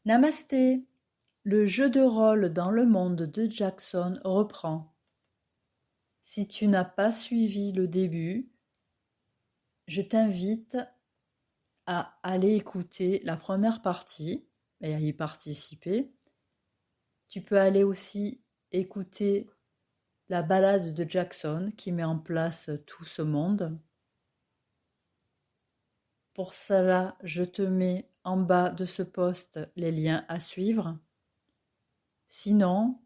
Namasté, le jeu de rôle dans le monde de Jackson reprend. Si tu n'as pas suivi le début, je t'invite à aller écouter la première partie et à y participer. Tu peux aller aussi écouter la balade de Jackson qui met en place tout ce monde. Pour cela, je te mets en bas de ce post les liens à suivre. Sinon,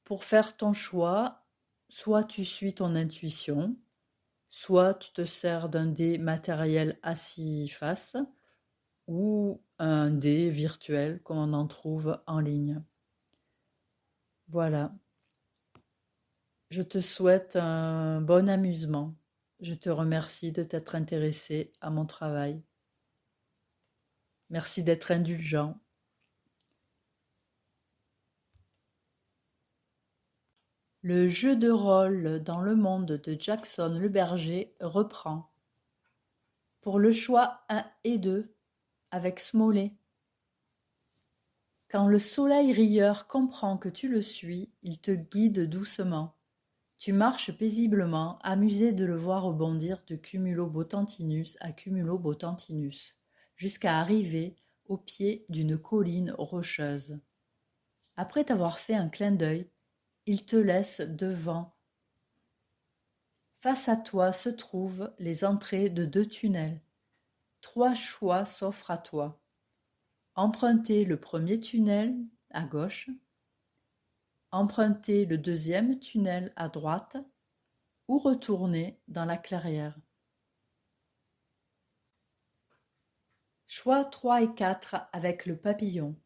pour faire ton choix, soit tu suis ton intuition, soit tu te sers d'un dé matériel à 6 faces ou un dé virtuel comme on en trouve en ligne. Voilà. Je te souhaite un bon amusement. Je te remercie de t'être intéressé à mon travail. Merci d'être indulgent. Le jeu de rôle dans le monde de Jackson le Berger reprend. Pour le choix 1 et 2, avec Smollet. Quand le soleil rieur comprend que tu le suis, il te guide doucement. Tu marches paisiblement, amusé de le voir rebondir de cumulobotantinus à cumulobotantinus, jusqu'à arriver au pied d'une colline rocheuse. Après t'avoir fait un clin d'œil, il te laisse devant. Face à toi se trouvent les entrées de 2 tunnels. 3 choix s'offrent à toi. Emprunter le premier tunnel à gauche, emprunter le deuxième tunnel à droite ou retourner dans la clairière. Choix 3 et 4 avec le papillon.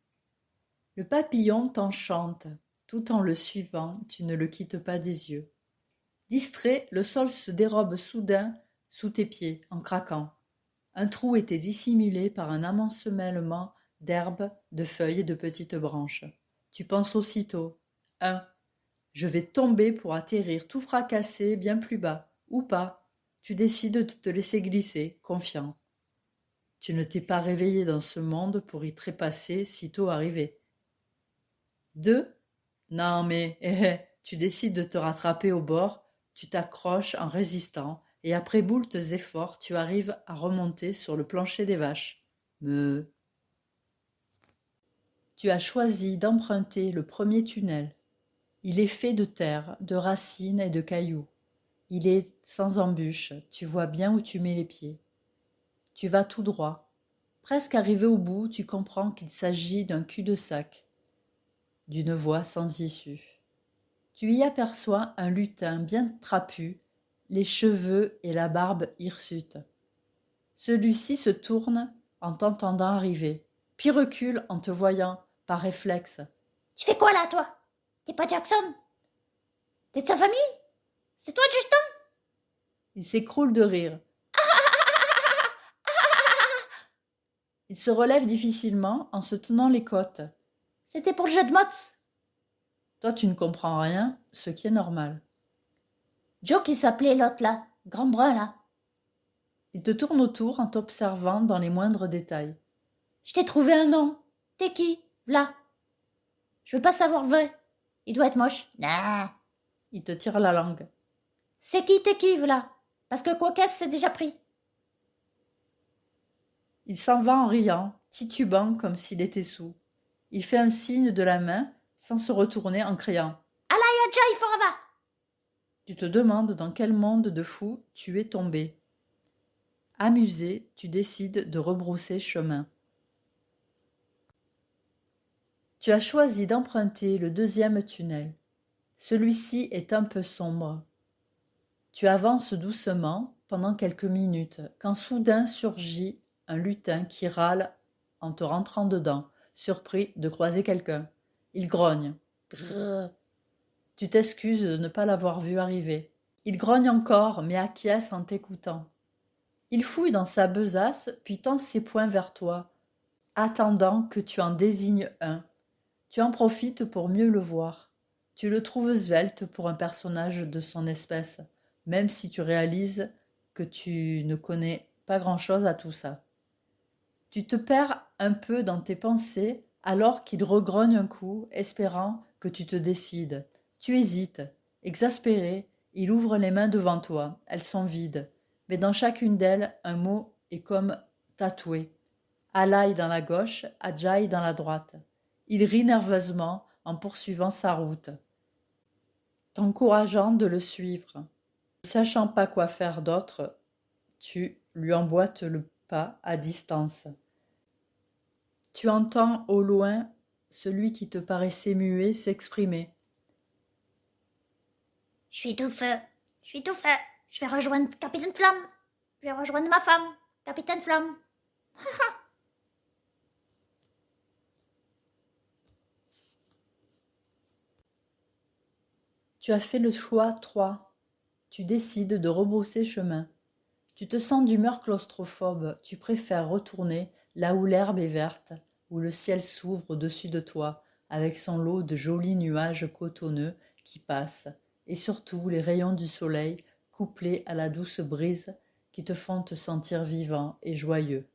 Le papillon t'enchante. Tout en le suivant, tu ne le quittes pas des yeux. Distrait, le sol se dérobe soudain sous tes pieds, en craquant. Un trou était dissimulé par un amoncellement d'herbes, de feuilles et de petites branches. Tu penses aussitôt. 1. Je vais tomber pour atterrir tout fracassé bien plus bas. Ou pas. Tu décides de te laisser glisser, confiant. Tu ne t'es pas réveillé dans ce monde pour y trépasser sitôt arrivé. 2. Non mais, tu décides de te rattraper au bord, tu t'accroches en résistant, et après moultes efforts, tu arrives à remonter sur le plancher des vaches. Me. Tu as choisi d'emprunter le premier tunnel. Il est fait de terre, de racines et de cailloux. Il est sans embûches, tu vois bien où tu mets les pieds. Tu vas tout droit. Presque arrivé au bout, tu comprends qu'il s'agit d'un cul-de-sac, d'une voie sans issue. Tu y aperçois un lutin bien trapu, les cheveux et la barbe hirsutes. Celui-ci se tourne en t'entendant arriver, puis recule en te voyant par réflexe. Tu fais quoi là, toi? T'es pas Jackson? T'es de sa famille? C'est toi, Justin? Il s'écroule de rire. Il se relève difficilement en se tenant les côtes. C'était pour le jeu de mots. Toi, tu ne comprends rien, ce qui est normal. Joe qui s'appelait l'autre là, grand brun là. Il te tourne autour en t'observant dans les moindres détails. Je t'ai trouvé un nom. T'es qui? V'là. Je veux pas savoir vrai. Il doit être moche. Nah. Il te tire la langue. C'est qui t'es qui, v'là? Parce que quoi qu'est-ce, c'est déjà pris. Il s'en va en riant, titubant comme s'il était saoul. Il fait un signe de la main sans se retourner en criant. Alaya Jai Forava. Tu te demandes dans quel monde de fou tu es tombé. Amusé, tu décides de rebrousser chemin. Tu as choisi d'emprunter le deuxième tunnel. Celui-ci est un peu sombre. Tu avances doucement pendant quelques minutes, quand soudain surgit un lutin qui râle en te rentrant dedans, surpris de croiser quelqu'un. Il grogne. Brrr. Tu t'excuses de ne pas l'avoir vu arriver. Il grogne encore, mais acquiesce en t'écoutant. Il fouille dans sa besace, puis tend ses poings vers toi, attendant que tu en désignes un. Tu en profites pour mieux le voir. Tu le trouves svelte pour un personnage de son espèce, même si tu réalises que tu ne connais pas grand-chose à tout ça. Tu te perds un peu dans tes pensées alors qu'il regrogne un coup, espérant que tu te décides. Tu hésites. Exaspéré, il ouvre les mains devant toi. Elles sont vides, mais dans chacune d'elles, un mot est comme tatoué. Alai dans la gauche, Ajay dans la droite. Il rit nerveusement en poursuivant sa route, t'encourageant de le suivre. Ne sachant pas quoi faire d'autre, tu lui emboîtes le pas à distance. Tu entends au loin celui qui te paraissait muet s'exprimer. Je suis tout feu. Je suis tout feu. Je vais rejoindre Capitaine Flamme. Je vais rejoindre ma femme, Capitaine Flamme. Tu as fait le choix 3. Tu décides de rebrousser chemin. Tu te sens d'humeur claustrophobe. Tu préfères retourner là où l'herbe est verte, où le ciel s'ouvre au-dessus de toi, avec son lot de jolis nuages cotonneux qui passent, et surtout les rayons du soleil couplés à la douce brise qui te font te sentir vivant et joyeux.